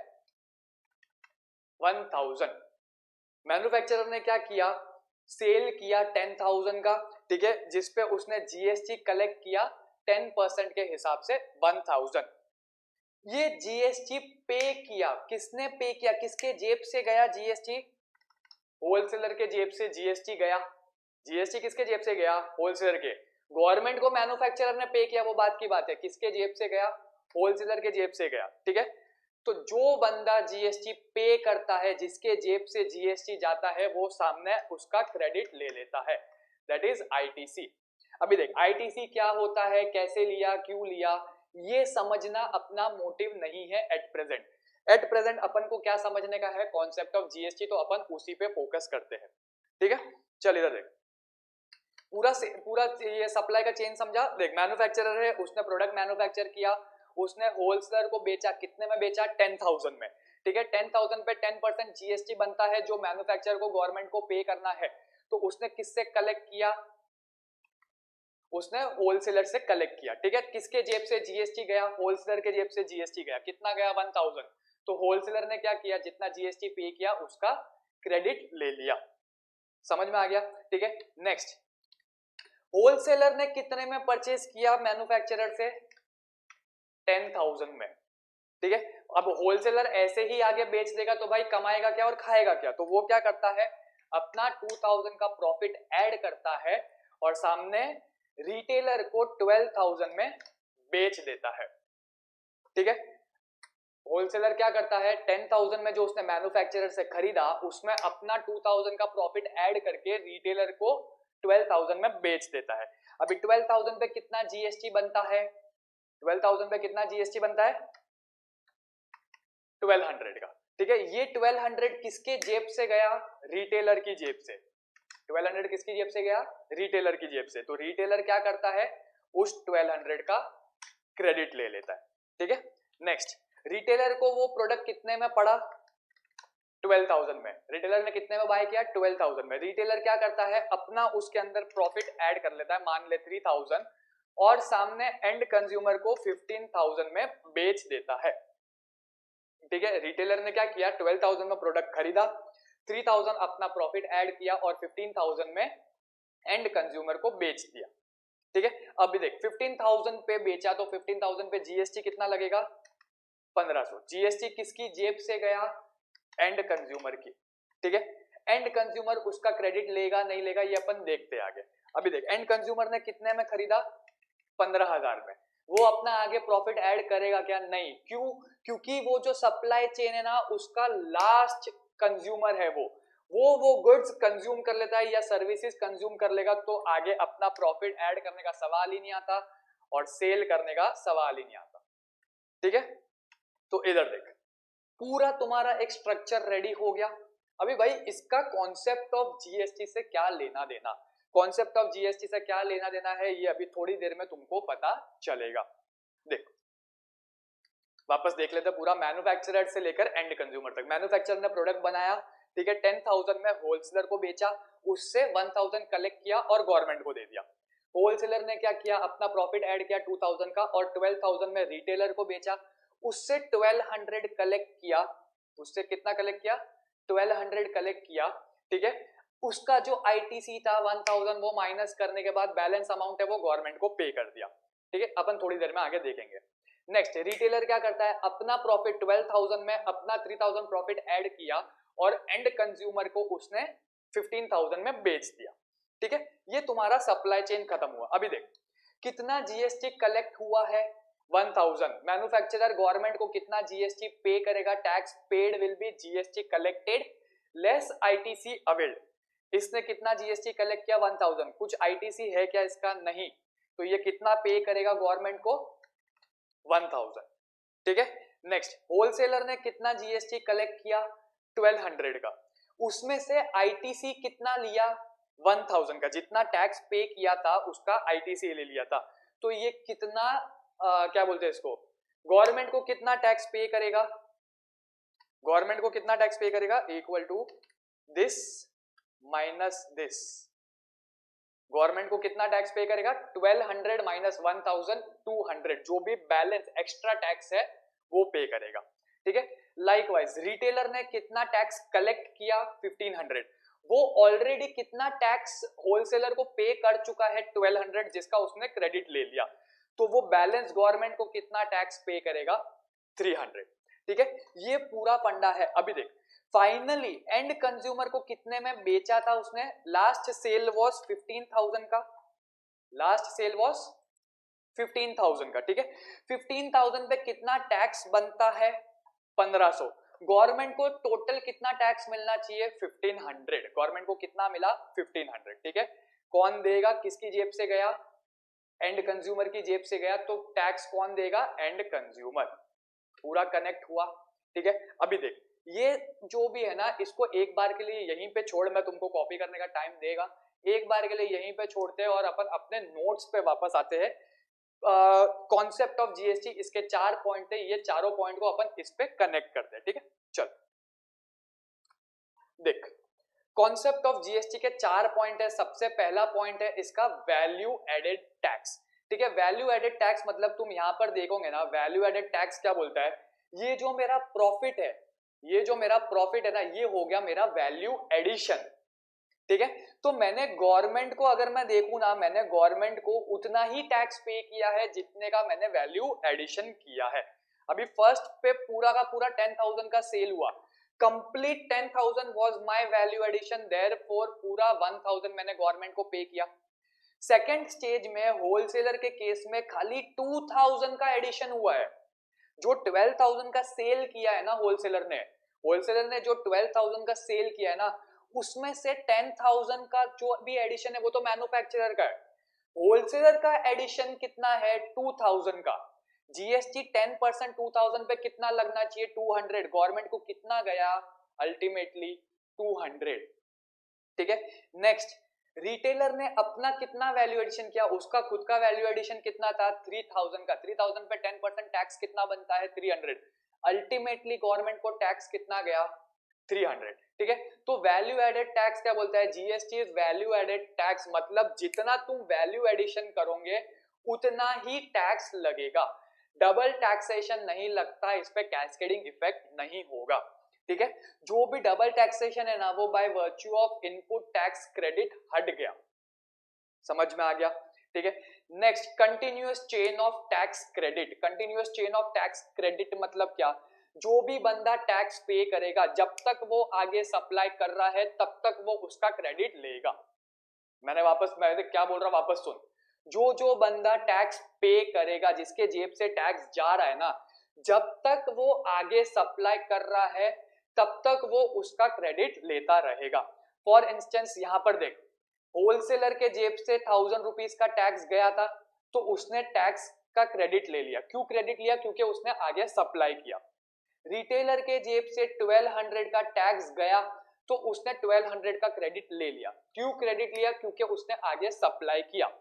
1,000। मैन्युफैक्चरर ने क्या किया? सेल किया 10,000 का, ठीक है, जिसपे उसने जीएसटी कलेक्ट किया 10% के हिसाब से 1,000। ये जीएसटी पे किया, किसने पे किया? किसके जेब से गया जीएसटी? होलसेलर के जेब से जीएसटी गया। जीएसटी किसके जेब से गया? होलसेलर के। गवर्नमेंट को मैन्युफैक्चरर ने पे किया, वो बात की बात है, किसके जेब से गया? होलसेलर के जेब से गया। ठीक है, तो जो बंदा जीएसटी पे करता है, जिसके जेब से जीएसटी जाता है, वो सामने उसका क्रेडिट ले लेता है, दैट इज आईटीसी। अभी देख आईटीसी क्या होता है, कैसे लिया, क्यों लिया, ये समझना अपना मोटिव नहीं है एट प्रेजेंट। एट प्रेजेंट अपन को क्या समझने का है? कॉन्सेप्ट ऑफ जीएसटी, तो अपन उसी पे फोकस करते हैं। ठीक है, चल इधर देख, पूरा ये सप्लाई का चेन समझा। देख मैन्युफैक्चरर है, उसने प्रोडक्ट मैन्युफैक्चर किया, उसने होलसेलर को बेचा, कितने में बेचा? 10,000 में। ठीक है। 10,000 पे 10% जीएसटी बनता है जो मैन्युफैक्चरर को गवर्नमेंट को पे करना है। तो उसने किससे कलेक्ट किया? उसने होलसेलर से कलेक्ट किया, ठीक है। किसके जेब से जीएसटी गया? होलसेलर के जेब से जीएसटी गया। कितना गया? 1000। तो होलसेलर ने क्या किया? जितना जीएसटी पे किया उसका क्रेडिट ले लिया। समझ में आ गया? ठीक है। नेक्स्ट, होलसेलर ने कितने में परचेज किया मैन्युफैक्चरर से? 10,000 में, ठीक है। अब होलसेलर ऐसे ही आगे बेच देगा तो भाई कमाएगा क्या और खाएगा क्या? तो वो क्या करता है? अपना 2000 का प्रॉफिट ऐड करता है और सामने रिटेलर को 12,000 में बेच देता है, ठीक है। होलसेलर क्या करता है? 10,000 में जो उसने मैन्युफैक्चरर से खरीदा उसमें अपना 2000 का प्रॉफिट ऐड करके रिटेलर को 12,000 में बेच देता है। अभी 12,000 पे कितना जीएसटी बनता है? 12,000 पे कितना जीएसटी बनता है? 1200 का, ठीक है। ये 1200 किसके जेब से गया? रिटेलर की जेब से। 1200 किसकी जेब से गया? रिटेलर की जेब से। तो रिटेलर क्या करता है? उस 1200 का क्रेडिट ले लेता है, ठीक है। नेक्स्ट, रिटेलर को वो प्रोडक्ट कितने में पड़ा? 12,000 में। रिटेलर ने कितने में बाय किया? 12,000 में। रिटेलर क्या करता है? अपना उसके अंदर प्रॉफिट ऐड कर लेता है, मान ले 3,000, और सामने एंड कंज्यूमर को 15,000 में बेच देता है, ठीक है। रिटेलर ने क्या किया? 12,000 में प्रोडक्ट खरीदा, 3,000 अपना प्रॉफिट ऐड किया और 15,000 में एंड कंज्यूमर को बेच दिया, ठीक है। अभी देख, 15,000 पे बेचा तो 15,000 पे जीएसटी कितना लगेगा? 1500। जीएसटी किसकी जेब से गया? एंड कंज्यूमर की, ठीक है। एंड कंज्यूमर उसका क्रेडिट लेगा नहीं लेगा ये अपन देखते आगे। अभी देख, एंड कंज्यूमर ने कितने में खरीदा? 15,000 में। वो अपना आगे प्रॉफिट ऐड करेगा क्या? नहीं। क्यों? क्योंकि वो जो सप्लाई चेन है ना उसका लास्ट कंज्यूमर है, वो गुड्स कंज्यूम कर लेता है या सर्विसेज कंज्यूम कर लेगा तो आगे अपना प्रॉफिट ऐड करने का सवाल ही नहीं आता और सेल करने का सवाल ही नहीं आता, ठीक है। तो इधर देख, पूरा तुम्हारा एक स्ट्रक्चर रेडी हो गया। अभी भाई इसका कॉन्सेप्ट ऑफ जीएसटी से क्या लेना देना, कॉन्सेप्ट ऑफ जीएसटी से क्या लेना देना है ये अभी थोड़ी देर में तुमको पता चलेगा। देखो, वापस देख लेते पूरा मैन्युफैक्चरर से लेकर एंड कंज्यूमर तक। मैन्युफैक्चरर ने प्रोडक्ट बनाया, ठीक है, 10,000 में होलसेलर को बेचा, उससे 1,000 कलेक्ट किया और गवर्नमेंट को दे दिया। होलसेलर ने क्या किया? अपना प्रॉफिट ऐड किया 2,000 का और 12,000 में रिटेलर को बेचा, उससे 1200 कलेक्ट किया। उससे कितना कलेक्ट किया? 1200 कलेक्ट किया, ठीक है। उसका जो आईटीसी था 1000 वो माइनस करने के बाद बैलेंस अमाउंट है वो गवर्नमेंट को पे कर दिया, ठीक है। अपन थोड़ी देर में आगे देखेंगे। नेक्स्ट, रिटेलर क्या करता है? अपना प्रॉफिट 12,000 में अपना 3,000 प्रॉफिट ऐड किया और एंड कंज्यूमर को उसने 15,000 में बेच दिया, ठीक है। ये तुम्हारा सप्लाई चेन खत्म हुआ। अभी देख कितना जीएसटी कलेक्ट हुआ है? 1000। मैन्युफैक्चरर गवर्नमेंट को कितना जीएसटी पे करेगा? Tax paid will be GST collected less ITC availed. इसने कितना जीएसटी कलेक्ट किया? 1000। कुछ आईटीसी है क्या इसका? नहीं। तो ये कितना पे करेगा गवर्नमेंट को? 1000, ठीक है। नेक्स्ट, होलसेलर ने कितना जीएसटी कलेक्ट किया? 1200 का। उसमें से आईटीसी कितना लिया? 1000 का। जितना टैक्स पे किया था उसका आईटीसी ले लिया था। तो ये कितना क्या बोलते हैं इसको, गवर्नमेंट को कितना टैक्स पे करेगा? गवर्नमेंट को कितना टैक्स पे करेगा? Equal to this minus this. Government को कितना टैक्स पे करेगा? 1200 माइनस 1200, जो भी बैलेंस एक्स्ट्रा टैक्स है वो पे करेगा, ठीक है। लाइकवाइज रिटेलर ने कितना टैक्स कलेक्ट किया? 1500। वो ऑलरेडी कितना टैक्स होलसेलर को पे कर चुका है? 1200, जिसका उसने क्रेडिट ले लिया। तो वो बैलेंस गवर्नमेंट को कितना टैक्स पे करेगा? 300, ठीक है। ये पूरा फंडा है। अभी देख, फाइनली एंड कंज्यूमर को कितने में बेचा था उसने? लास्ट सेल वॉज 15,000 का। लास्ट सेल वॉज 15,000 का, ठीक है। 15,000 पे कितना टैक्स बनता है? 1500। गवर्नमेंट को टोटल कितना टैक्स मिलना चाहिए? 1500। गवर्नमेंट को कितना मिला? 1500, ठीक है। कौन देगा? किसकी जेब से गया? एंड कंज्यूमर की जेब से गया। तो टैक्स कौन देगा? And consumer. पूरा कनेक्ट हुआ, ठीक है। अभी देख, ये जो भी है ना इसको एक बार के लिए यहीं पे छोड़, मैं तुमको कॉपी करने का टाइम देगा, एक बार के लिए यहीं पे छोड़ते हैं और अपन अपने नोट्स पे वापस आते हैं। कॉन्सेप्ट ऑफ जीएसटी, इसके 4 पॉइंट है, ये चारों पॉइंट को अपन इस पे कनेक्ट करते हैं, ठीक है। चल देख, कॉन्सेप्ट ऑफ जीएसटी के 4 पॉइंट है। सबसे पहला पॉइंट है इसका वैल्यू एडेड टैक्स, ठीक है। वैल्यू एडेड टैक्स मतलब तुम यहां पर देखोगे ना, वैल्यू एडेड टैक्स क्या बोलता है, ये जो मेरा प्रॉफिट है, ये जो मेरा प्रॉफिट है ना, ये हो गया मेरा वैल्यू एडिशन, ठीक है। तो मैंने गवर्नमेंट को, अगर मैं देखूं ना, मैंने गवर्नमेंट को उतना ही टैक्स पे किया है जितने का मैंने वैल्यू एडिशन किया है। अभी फर्स्ट पे पूरा का पूरा 10,000 का सेल हुआ, complete 10,000 was my value addition, therefore पूरा 1,000 मैंने गवर्नमेंट को पे किया। सेकंड स्टेज में होलसेलर के केस में खाली 2,000 का एडिशन हुआ है। जो 12,000 का सेल किया है ना होलसेलर ने जो 12,000 का सेल किया है ना, उसमें से 10,000 का जो भी एडिशन है वो तो मैन्युफैक्चरर का है। होलसेलर का एडिशन कितना है, 2,000 का। जीएसटी 10% 2,000 पे कितना लगना चाहिए, 200। गवर्नमेंट को कितना गया, अल्टीमेटली 200, ठीक है। नेक्स्ट, रिटेलर ने अपना कितना वैल्यू एडिशन किया, उसका खुद का वैल्यू एडिशन कितना था, 3,000 का। 3,000 पे 10% टैक्स कितना बनता है, 300। अल्टीमेटली गवर्नमेंट को टैक्स कितना गया, 300, ठीक है। तो वैल्यू एडेड टैक्स क्या बोलता है, GST is value added tax, मतलब जितना तुम वैल्यू एडिशन करोगे उतना ही टैक्स लगेगा। डबल टैक्सेशन नहीं लगता, इस पे कैस्केडिंग इफेक्ट नहीं होगा, ठीक है। जो भी डबल टैक्सेशन है ना, वो by virtue of input tax credit हट गया, समझ में आ गया, ठीक है। Next, continuous chain of tax credit. Continuous chain of tax credit मतलब क्या, जो भी बंदा टैक्स पे करेगा, जब तक वो आगे सप्लाई कर रहा है तब तक वो उसका क्रेडिट लेगा। मैं क्या बोल रहा हूं, वापस सुन। जो जो बंदा टैक्स पे करेगा, जिसके जेब से टैक्स जा रहा है ना, जब तक वो आगे सप्लाई कर रहा है तब तक वो उसका क्रेडिट लेता रहेगा। फॉर इंस्टेंस यहां पर देख, होलसेलर के जेब से 1,000 रुपीज का टैक्स गया था, तो उसने टैक्स का क्रेडिट ले लिया। क्यों क्रेडिट लिया, क्योंकि उसने आगे सप्लाई किया। रिटेलर के जेब से 1200 का टैक्स गया, तो उसने 1200 का क्रेडिट ले लिया। क्यों क्रेडिट लिया, क्योंकि उसने आगे सप्लाई किया।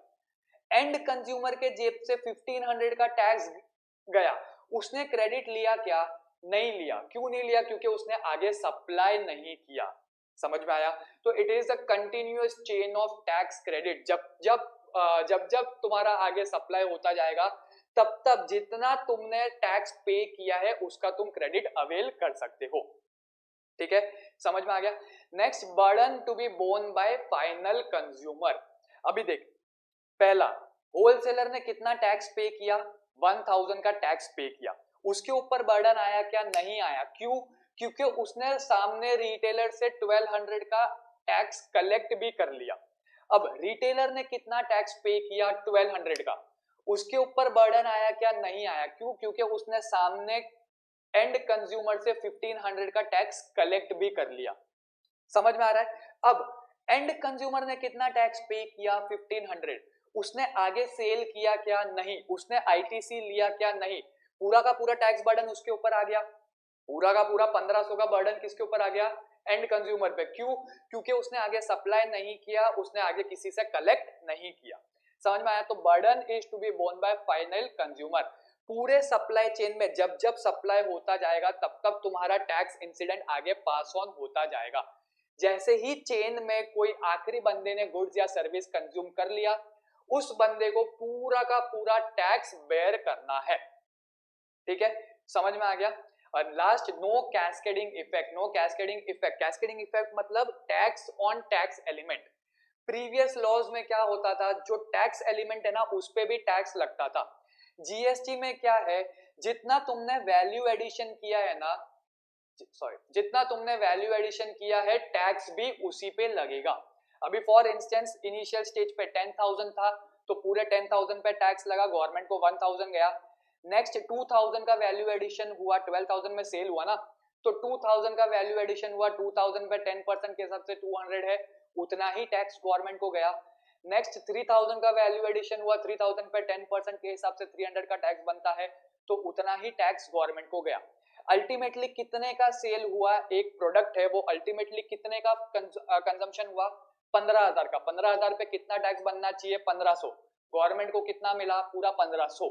एंड कंज्यूमर के जेब से 1500 का टैक्स गया, उसने क्रेडिट लिया क्या, नहीं लिया। क्यों नहीं लिया, क्योंकि उसने आगे सप्लाई नहीं किया, समझ में आया। तो it is a continuous chain of tax credit. जब जब तुम्हारा आगे सप्लाई होता जाएगा, तब तब जितना तुमने टैक्स पे किया है उसका तुम क्रेडिट अवेल कर सकते हो, ठीक है, समझ में आ गया। Next, burden to be borne by final consumer. अभी देख, पहला, होलसेलर ने कितना टैक्स पे किया, 1,000 का टैक्स पे किया, उसके ऊपर बर्डन आया क्या, नहीं आया। क्यों, क्योंकि उसने सामने रिटेलर से 1200 का टैक्स कलेक्ट भी कर लिया। अब रिटेलर ने कितना टैक्स पे किया, 1200 का, उसके ऊपर बर्डन आया क्या, नहीं आया। क्यों, क्योंकि उसने सामने एंड कंज्यूमर से 1500 का टैक्स कलेक्ट भी कर लिया, समझ में आ रहा है। अब एंड कंज्यूमर ने कितना टैक्स पे किया, 1500, उसने आगे सेल किया क्या, नहीं। उसने आईटीसी लिया क्या, नहीं। पूरा का पूरा टैक्स बर्डन उसके ऊपर आ गया, पूरा का पूरा 1500 का बर्डन किसके ऊपर आ गया, एंड कंज्यूमर पे। क्यों, क्योंकि उसने आगे सप्लाई नहीं किया, उसने आगे किसी से कलेक्ट नहीं किया, समझ में आया। तो burden is to be borne by final consumer. पूरे सप्लाई चेन में जब जब सप्लाई होता जाएगा तब तब तुम्हारा टैक्स इंसिडेंट आगे पास ऑन होता जाएगा। जैसे ही चेन में कोई आखिरी बंदे ने गुड्स या सर्विस कंज्यूम कर लिया, उस बंदे को पूरा का पूरा टैक्स बेयर करना है, ठीक है, समझ में आ गया। और last, no cascading effect. No cascading effect, cascading effect मतलब tax on tax element. Previous laws में क्या होता था, जो टैक्स एलिमेंट है ना उस पे भी टैक्स लगता था। जीएसटी में क्या है, जितना तुमने वैल्यू एडिशन किया है ना, जितना तुमने वैल्यू एडिशन किया है टैक्स भी उसी पे लगेगा। अभी फॉर इंस्टेंस इनिशियल स्टेज पे 10,000 था, तो पूरे 10,000 पे टैक्स लगा, गवर्नमेंट को 1,000 गया। नेक्स्ट 2,000 का वैल्यू एडिशन हुआ, 12,000 में सेल हुआ ना, तो 2,000 का वैल्यू एडिशन हुआ, 2,000 पे 10% के हिसाब से 200 है, उतना ही टैक्स गवर्नमेंट को गया। नेक्स्ट 3,000 का वैल्यू एडिशन हुआ, 3,000 पे 10% के हिसाब से 300 का टैक्स बनता है, तो उतना ही टैक्स गवर्नमेंट को गया। अल्टीमेटली कितने का सेल हुआ, एक प्रोडक्ट है वो अल्टीमेटली कितने का कंजम्पशन हुआ, 15,000 का। 15,000 पे कितना टैक्स बनना चाहिए, 1,500, गवर्नमेंट को कितना मिला, पूरा 1500,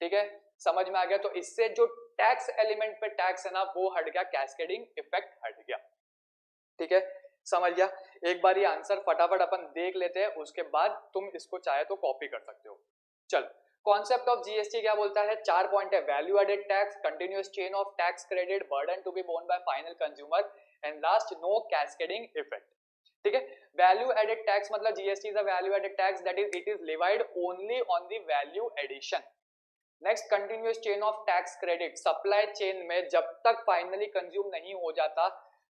ठीक है, समझ में आ गया। तो इससे जो टैक्स एलिमेंट पे टैक्स है ना वो हट गया, कैस्केडिंग इफेक्ट हट गया, ठीक है, समझ गया। एक बार ये आंसर फटाफट अपन देख लेते हैं, उसके बाद तुम इसको चाहे तो कॉपी कर सकते हो। चल, कॉन्सेप्ट ऑफ जीएसटी क्या बोलता है, 4 पॉइंट है, value added tax, continuous chain of tax credit, burden to be borne by final consumer, and last no cascading effect, ठीक है। वैल्यू एडेड टैक्स मतलब GST is a value added tax that is it is levied only on the value addition. Next, continuous chain of tax credit, supply chain में जब तक finally consume नहीं हो जाता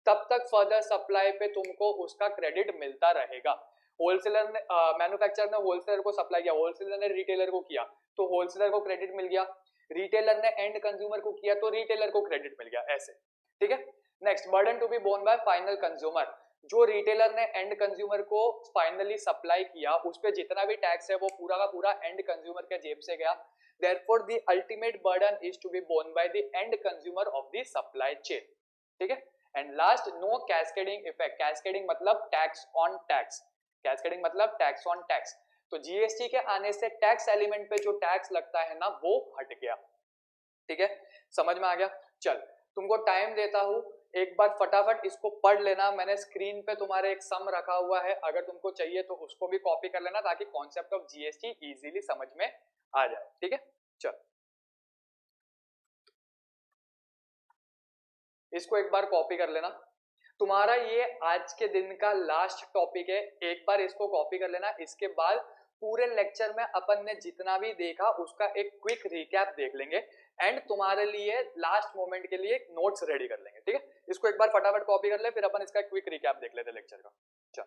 तब तक फर्दर सप्लाई पे तुमको उसका क्रेडिट मिलता रहेगा। होलसेलर ने मैन्युफैक्चरर ने होलसेलर को सप्लाई किया, होलसेलर ने रिटेलर को किया तो होलसेलर को क्रेडिट मिल गया, रिटेलर ने एंड कंज्यूमर को किया तो रिटेलर को क्रेडिट मिल गया, ऐसे, ठीक है। Next, burden to be borne by final consumer, जो रिटेलर ने एंड कंज्यूमर को फाइनली सप्लाई किया उस पे जितना भी टैक्स है वो पूरा का पूरा एंड कंज्यूमर के जेब से गया, therefore the ultimate burden is to be borne by the end consumer of the supply chain, ठीक है। And last, no cascading effect, cascading मतलब टैक्स ऑन टैक्स, कैस्केडिंग मतलब टैक्स ऑन टैक्स। तो GST के आने से टैक्स एलिमेंट पे जो टैक्स लगता है ना वो हट गया, ठीक है, समझ में आ गया। चल, तुमको टाइम देता हूं, एक बार फटाफट इसको पढ़ लेना, मैंने स्क्रीन पे तुम्हारे एक सम रखा हुआ है, अगर तुमको चाहिए तो उसको भी कॉपी कर लेना ताकि कॉन्सेप्ट ऑफ जीएसटी इजीली समझ में आ जाए, ठीक है। चल, इसको एक बार कॉपी कर लेना, तुम्हारा ये आज के दिन का लास्ट टॉपिक है, एक बार इसको कॉपी कर लेना। इसके बाद पूरे लेक्चर में अपन ने जितना भी देखा उसका एक क्विक रिकैप देख लेंगे एंड तुम्हारे लिए लास्ट मोमेंट के लिए नोट्स रेडी कर लेंगे, ठीक है। इसको एक बार फटाफट कॉपी कर ले, फिर अपन इसका क्विक रिकैप देख लेते लेक्चर का। चल।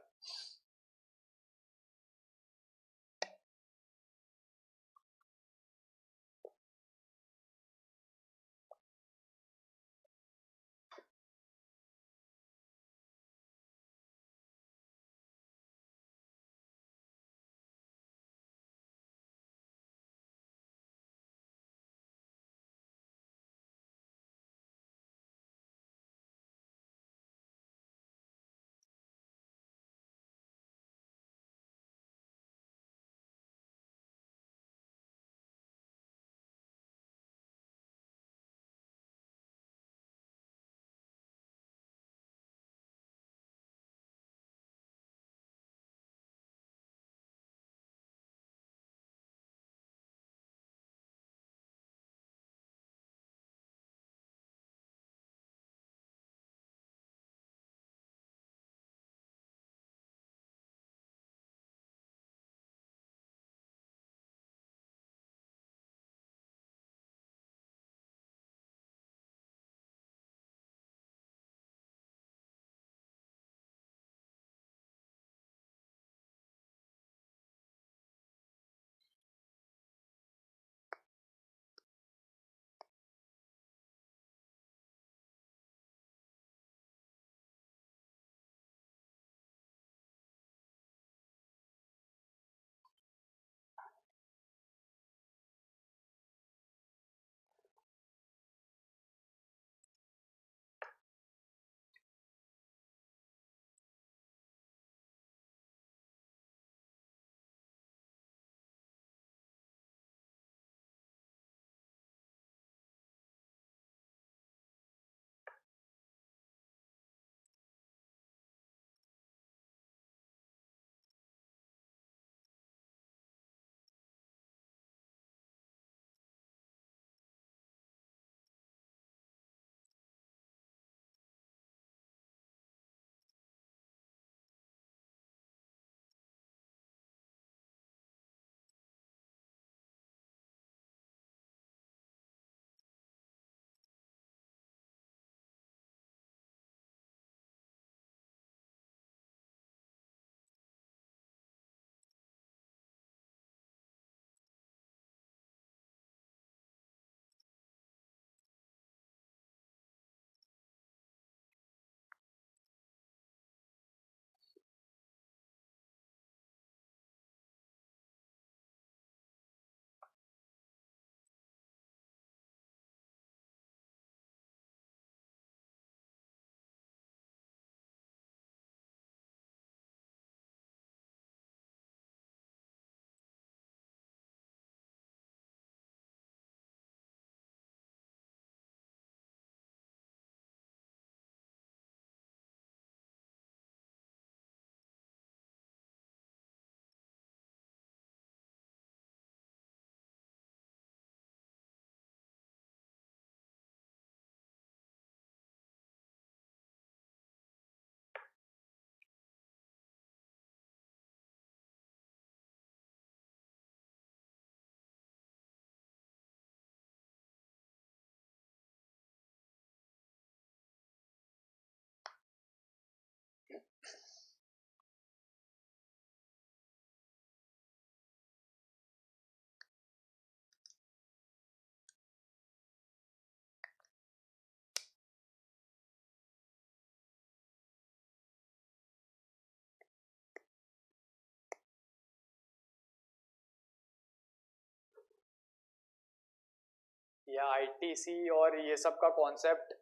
ये आईटीसी और ये सब का कॉन्सेप्ट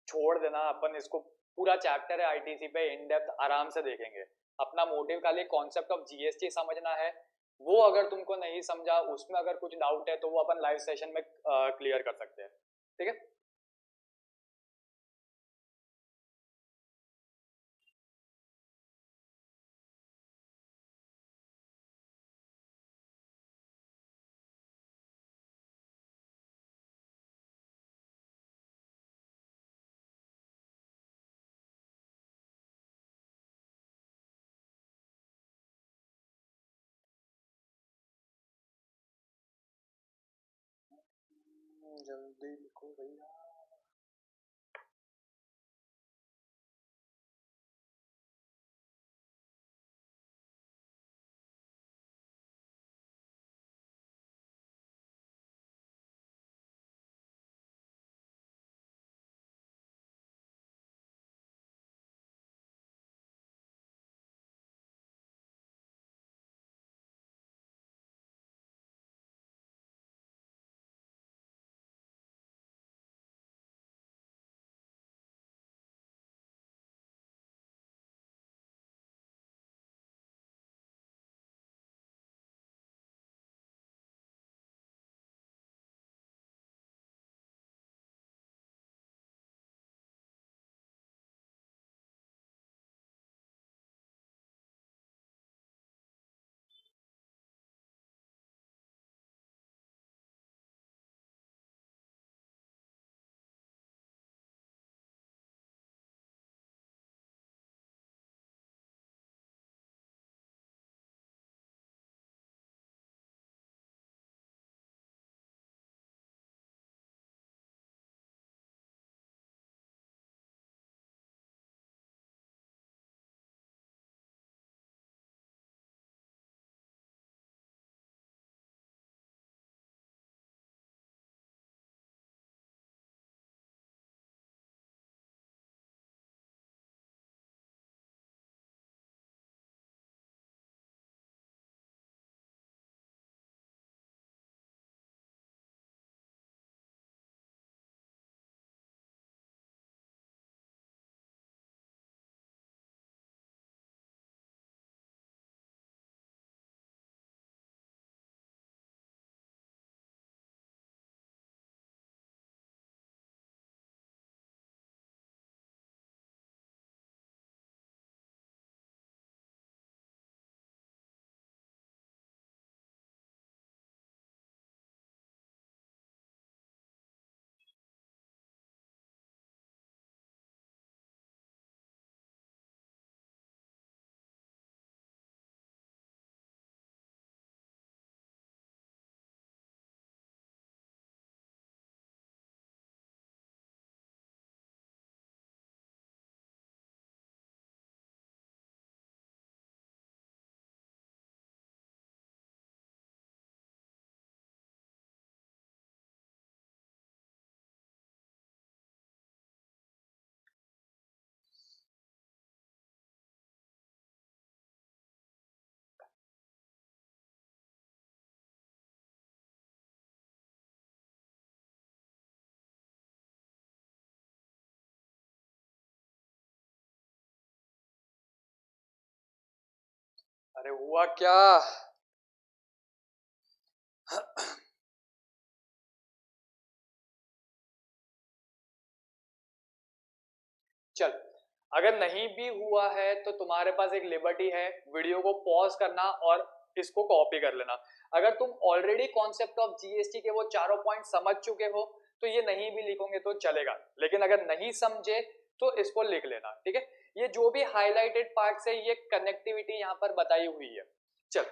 छोड़ देना, अपन इसको पूरा चैप्टर है आईटीसी पे इन डेप्थ आराम से देखेंगे। अपना मोटिव खाली कॉन्सेप्ट ऑफ जीएसटी समझना है। वो अगर तुमको नहीं समझा, उसमें अगर कुछ डाउट है तो वो अपन लाइव सेशन में क्लियर कर सकते हैं, ठीक है। जल्दी लिखो भैया। अरे हुआ क्या? चल, अगर नहीं भी हुआ है तो तुम्हारे पास एक लिबर्टी है, वीडियो को पॉज करना और इसको कॉपी कर लेना। अगर तुम ऑलरेडी कॉन्सेप्ट ऑफ जीएसटी के वो चारों पॉइंट समझ चुके हो तो ये नहीं भी लिखोगे तो चलेगा, लेकिन अगर नहीं समझे तो इसको लिख लेना, ठीक है। ये जो भी हाईलाइटेड पार्ट्स है ये कनेक्टिविटी यहाँ पर बताई हुई है। चल,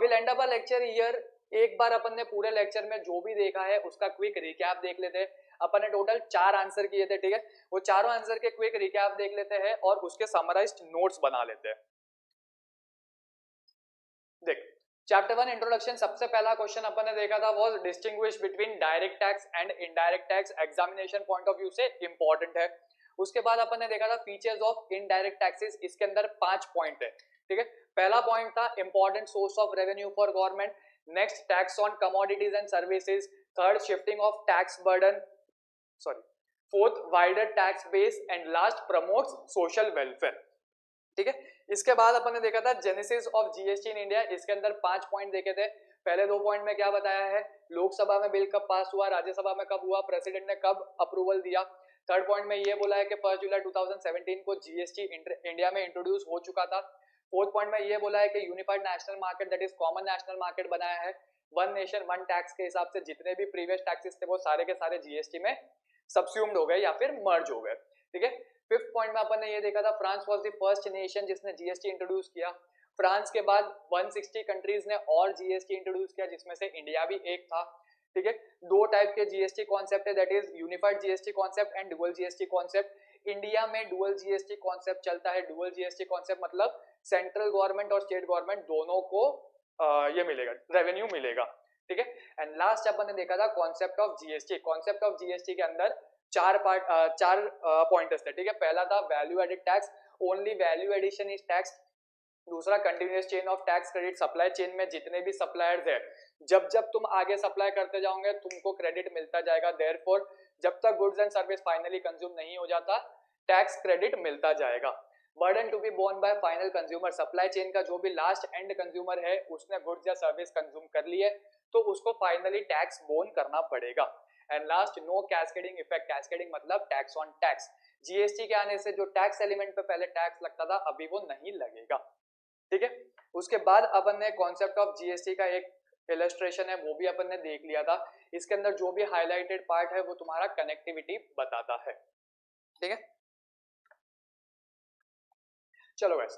will and up a lecture here. एक बार अपन ने पूरे लेक्चर में जो भी देखा है उसका क्विक रिकैप देख लेते हैं। अपन ने टोटल 4 आंसर किए थे, ठीक है। वो चारों आंसर के क्विक रिकैप देख लेते हैं और उसके समराइज्ड नोट्स बना लेते हैं। देख, चैप्टर 1 इंट्रोडक्शन, सबसे पहला क्वेश्चन अपन ने देखा था was distinguish between direct tax and indirect tax, examination point of view से इंपॉर्टेंट है। उसके बाद अपन ने देखा था फीचर्स ऑफ इनडायरेक्ट टैक्सेस, इसके अंदर 5 पॉइंट है, ठीक है। पहला पॉइंट था important source of revenue for government, next tax on commodities and services, third shifting of tax burden, sorry fourth wider tax base and last promotes social welfare. ठीक है, इसके बाद अपन ने देखा था genesis of GST in India, इसके अंदर 5 point देखे थे। पहले 2 पॉइंट में क्या बताया है, लोकसभा में बिल कब पास हुआ, राज्यसभा में कब हुआ, प्रेसिडेंट ने कब अप्रूवल दिया। थर्ड पॉइंट में ये बोला है कि 1 जुलाई 2017 को जीएसटी इंडिया में इंट्रोड्यूस हो चुका था। फोर्थ पॉइंट में ये बोला है कि unified national market that is common national market बनाया है। वन नेशन वन टैक्स के हिसाब से जितने भी प्रीवियस टैक्सेस थे वो सारे के सारे जीएसटी में सबस्यूम्ड हो गए या फिर मर्ज हो गए। ठीक है, फिफ्थ पॉइंट में अपन ने ये देखा था France was the first nation जिसने जीएसटी इंट्रोड्यूस किया। फ्रांस के बाद 160 कंट्रीज ने और जीएसटी इंट्रोड्यूस किया, जिसमें से इंडिया भी एक था। ठीक है, 2 टाइप के जीएसटी कॉन्सेप्ट है, that is unified GST concept and dual GST concept. India में डुअल जीएसटी कॉन्सेप्ट चलता है। डुअल जीएसटी कॉन्सेप्ट मतलब सेंट्रल गवर्नमेंट और स्टेट गवर्नमेंट दोनों को ये मिलेगा, रेवेन्यू मिलेगा। ठीक है, एंड लास्ट अपन ने देखा था concept of GST. Concept of GST के अंदर चार पॉइंट्स थे। ठीक है, पहला था value added tax, only value addition is tax. दूसरा continuous chain of tax credit, supply chain में जितने भी सप्लायर्स है जब जब तुम आगे सप्लाई करते जाओगे तुमको क्रेडिट मिलता जाएगा। देयरफॉर जब तक goods and service finally consume नहीं हो जाता टैक्स क्रेडिट मिलता जाएगा। Burden to be borne by final consumer, supply chain का जो भी लास्ट एंड कंज्यूमर है उसने गुड्स या सर्विस कंज्यूम कर ली है तो उसको फाइनली टैक्स बोर्न करना पड़ेगा। And last no cascading effect, cascading मतलब टैक्स ऑन टैक्स। जीएसटी के आने से जो टैक्स एलिमेंट पे पहले टैक्स लगता था अभी वो नहीं लगेगा। ठीक है, उसके बाद अपन ने कॉन्सेप्ट ऑफ जीएसटी का एक इलस्ट्रेशन है वो भी अपन ने देख लिया था। इसके अंदर जो भी हाईलाइटेड पार्ट है वो तुम्हारा कनेक्टिविटी बताता है। ठीक है, चलो guys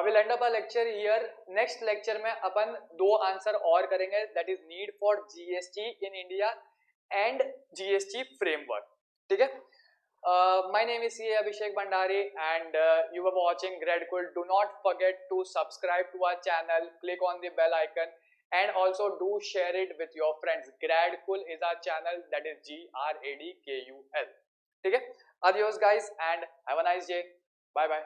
will and up a lecture here. Next lecture में अपन 2 आंसर और करेंगे, that is need for GST in India and GST framework. ठीक है, my name is CA Abhishek Bhandari and you are watching Gradcool. Do not forget to subscribe to our channel, click on the bell icon and also do share it with your friends. Gradcool is our channel, that is GRADKUL. ठीक है, adios guys and have a nice day. Bye bye.